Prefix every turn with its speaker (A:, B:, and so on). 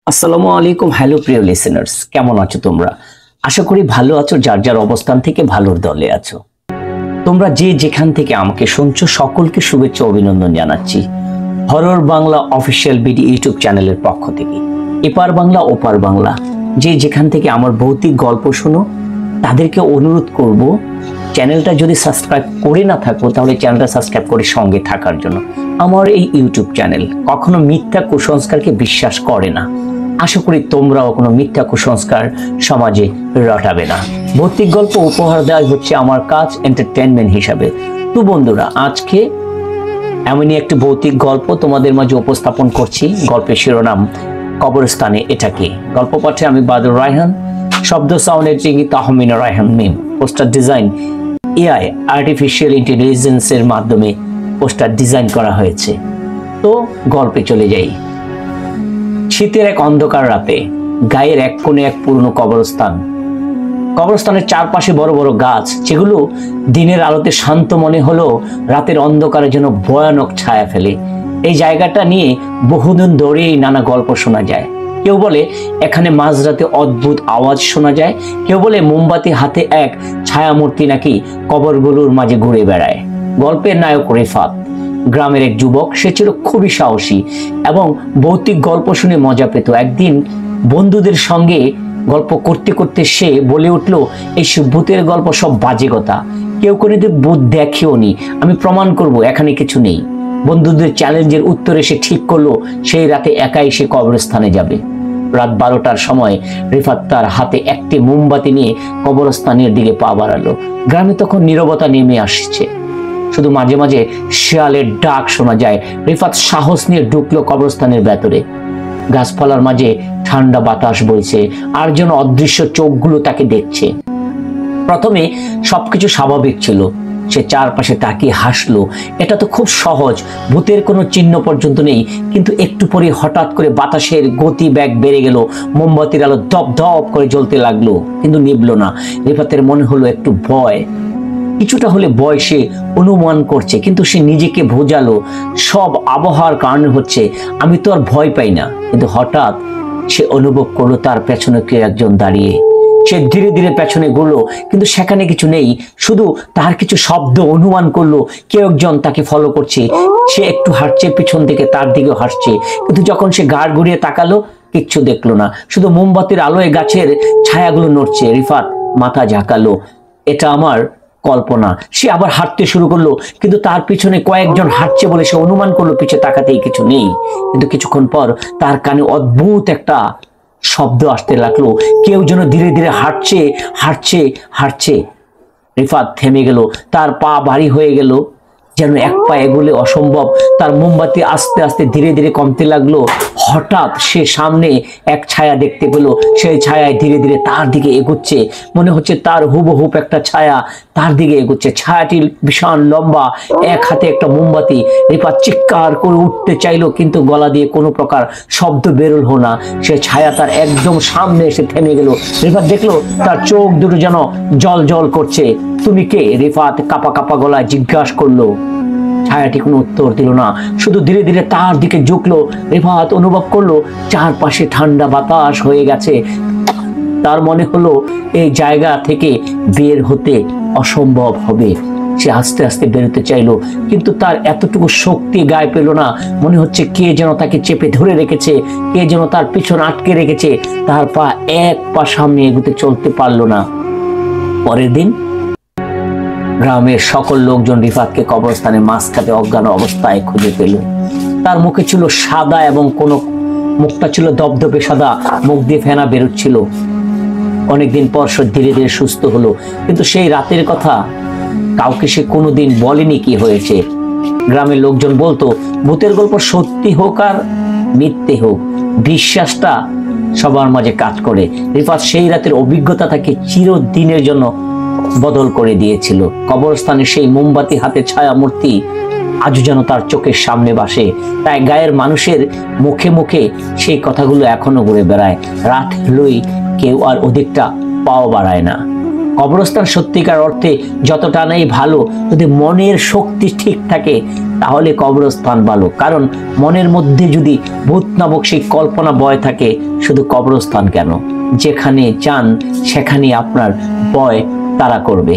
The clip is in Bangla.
A: আসসালামু আলাইকুম। হ্যালো প্রিয় লিসেনার্স, কেমন আছো তোমরা? আশা করি ভালো আছো, যার যার অবস্থান থেকে ভালোর দলে আছো। তোমরা যে যেখান থেকে আমাকে শুনছো সকলকে শুভেচ্ছা অভিনন্দন জানাচ্ছি horror Bangla official BD YouTube চ্যানেলের পক্ষ থেকে। এপার বাংলা ওপার বাংলা যে যেখান থেকে আমার ভৌতিক গল্প শোনো তাদেরকে অনুরোধ করব, চ্যানেলটা যদি সাবস্ক্রাইব করে না থাকো তাহলে চ্যানেলটা সাবস্ক্রাইব করে সঙ্গে থাকার জন্য। আমার এই ইউটিউব চ্যানেল কখনো মিথ্যা কুসংস্কারকে বিশ্বাস করে না। আশা করি তোমরাও কোনো মিথ্যা কুসংস্কার সমাজে রটাবে না। ভৌতিক গল্প উপহার দেওয়া হচ্ছে আমার কাজ এন্টারটেনমেন্ট হিসাবে। তো বন্ধুরা, আজকে এমনই একটি ভৌতিক গল্প তোমাদের মাঝে উপস্থাপন করছি। গল্পের শিরোনাম কবরস্থানে এটা কি। গল্প পাঠে আমি বাদুর রায়হান, শব্দ সাউন্ড এডিটিং তাহমিনা রায়হান মিম, পোস্টার ডিজাইন এআই আর্টিফিশিয়াল ইন্টেলিজেন্সের মাধ্যমে পোস্টার ডিজাইন করা হয়েছে। তো গল্পে চলে যাই। শীতের এক অন্ধকার রাতে গায়ের এক কোণে এক পুরনো কবরস্থান। কবরস্থানের চারপাশে বড় বড় গাছ, যেগুলো দিনের আলোতে শান্ত মনে হলো রাতের অন্ধকারে যেন ভয়ানক ছায়া ফেলে। এই জায়গাটা নিয়ে বহুদিন ধরেই নানা গল্প শোনা যায়। কেউ বলে এখানে মাঝরাতে অদ্ভুত আওয়াজ শোনা যায়, কেউ বলে মোমবাতি হাতে এক ছায়ামূর্তি নাকি কবরগুলোর মাঝে ঘুরে বেড়ায়। গল্পের নায়ক রিফাত গ্রামের এক যুবক। সে ছিল খুবই সাহসী এবং ভৌতিক গল্প শুনে মজা পেত। একদিন বন্ধুদের সঙ্গে গল্প করতে করতে সে বলে উঠল, এই ভূতের গল্প সব বাজে কথা, কেউ কোনোদিন ভূত দেখেও নি, আমি প্রমাণ করব এখানে কিছু নেই। বন্ধুদের চ্যালেঞ্জের উত্তরে সে ঠিক করলো সেই রাতে একাই সে কবরস্থানে যাবে। রাত 12টার সময় রিফাত তার হাতে একটি মোমবাতি নিয়ে কবরস্থানের দিকে পা বাড়ালো। গ্রামে তখন নীরবতা নেমে আসছে, শুধু মাঝে মাঝে শিয়ালের ডাক শোনা যায়। রিফাত সাহস নিয়ে ঢুকলো কবরস্থানের ভেতরে। গাছপালার মাঝে ঠান্ডা বাতাস বইছে, আর যেন অদৃশ্য চোখগুলো তাকে দেখছে। প্রথমে সবকিছু স্বাভাবিক ছিল। সে চারপাশে তাকিয়ে হাসলো। এটা তো খুব সহজ, ভূতের কোনো চিহ্ন পর্যন্ত নেই। কিন্তু একটু পরে হঠাৎ করে বাতাসের গতি বেগ বেড়ে গেল। মোমবাতির আলো দপ দপ করে জ্বলতে লাগলো, কিন্তু নিভল না। রিফাতের মনে হলো একটু ভয়, কিছুটা হলে ভয় সে অনুমান করছে, কিন্তু সে নিজেকে বোঝালো সব আবহাওয়ার কারণে হচ্ছে, আমি তো আর ভয় পাই না। কিন্তু হঠাৎ সে অনুভব করলো তার পেছনে কেউ একজন দাঁড়িয়ে। সে ধীরে ধীরে পেছনে ঘুরলো, কিন্তু সেখানে কিছু নেই, শুধু তার কিছু শব্দ অনুমান করলো কেউ একজন তাকে ফলো করছে। সে একটু হাঁটছে, পিছন থেকে তার দিকেও হাঁটছে, কিন্তু যখন সে ঘাড় ঘুরিয়ে তাকালো কিচ্ছু দেখলো না, শুধু মোমবাতির আলোয় গাছের ছায়াগুলো নড়ছে। রিফাত মাথা ঝাঁকালো, এটা আমার কল্পনা। সে আবার হাঁটতে শুরু করলো, কিন্তু তার পিছনে কয়েকজন হাঁটছে বলে সে অনুমান করলো পিছে তাকাতেই কিছু নেই। কিন্তু কিছুক্ষণ পর তার কানে অদ্ভুত একটা শব্দ আসতে লাগলো, কেউ যেন ধীরে ধীরে হাঁটছে হাঁটছে হাঁটছে। রিফাত থেমে গেল, তার পা ভারী হয়ে গেল, যেন এক পা এগোলে অসম্ভব। তার মোমবাতি আস্তে আস্তে ধীরে ধীরে কমতে লাগলো। হঠাৎ সে সামনে এক ছায়া দেখতে পেল, সেই ছায়ায় ধীরে ধীরে তার দিকে এগোচ্ছে। মনে হচ্ছে তার হুবহুব একটা ছায়া তার দিকে এগোচ্ছে। ছায়াটি ভীষণ লম্বা, এক হাতে একটা মোমবাতি। রিফাত চিৎকার করে উঠতে চাইলো, কিন্তু গলা দিয়ে কোনো প্রকার শব্দ বেরোল না। সে ছায়া তার একদম সামনে এসে থেমে গেল। রিফাত দেখলো তার চোখ দুটো যেন জল জল করছে। তুমি কে? রিফাত কাঁপা কাঁপা গলায় জিজ্ঞাসা করলো। ছায়াটি কোনো উত্তর দিল না, শুধু ধীরে ধীরে তার দিকে ঝুঁকলো। রিফাত অনুভব করলো চারপাশে ঠান্ডা বাতাস হয়ে গেছে। তার মনে হলো এই জায়গা থেকে বের হতে অসম্ভব হবে। সে আস্তে আস্তে বেরোতে চাইলো, কিন্তু তার এতটুকু শক্তি গায়ে পেল না। মনে হচ্ছে কে যেন তাকে চেপে ধরে রেখেছে, কে যেন তার পিছন আটকে রেখেছে। তার পা এক পা সামনে এগোতে চলতে পারলো না। পরের দিন গ্রামের সকল লোকজন রিফাতকে কবরস্থানের মাঝখানে অজ্ঞান অবস্থায় খুঁজে পেল। তার মুখে ছিল সাদা এবং মুখটা ছিল দপদপে সাদা, মুখ দিয়ে ফেনা বেরোচ্ছিল। অনেকদিন পর সে ধীরে ধীরে সুস্থ হলো, কিন্তু সেই রাতের কথা কাউকে সে কোনোদিন বলেনি কি হয়েছে। গ্রামের লোকজন বলতো ভূতের গল্প সত্যি হোক আর মিথ্যে হোক, বিশ্বাসটা সবার মাঝে কাজ করে। রিফাত সেই রাতের অভিজ্ঞতা তাকে চিরদিনের জন্য বদল করে দিয়েছিল। কবরস্থানে সেই মোমবাতি হাতে ছায়া মূর্তি আজও যেন তার চোখের সামনে ভাসে। তাই গায়ের মানুষের মুখে মুখে সেই কথাগুলো এখনো ঘুরে বেড়ায়। রাত হলেই কেউ আর অধিকটা পাও বাড়ায় না। কবরস্থান সত্যিকার অর্থে যতটা নেই ভালো, যদি মনের শক্তি ঠিক থাকে তাহলে কবরস্থান ভালো। কারণ মনের মধ্যে যদি ভূত নামক সেই কল্পনা ভয় থাকে, শুধু কবরস্থান কেন, যেখানে যান সেখানে আপনার ভয় তাড়া করবে।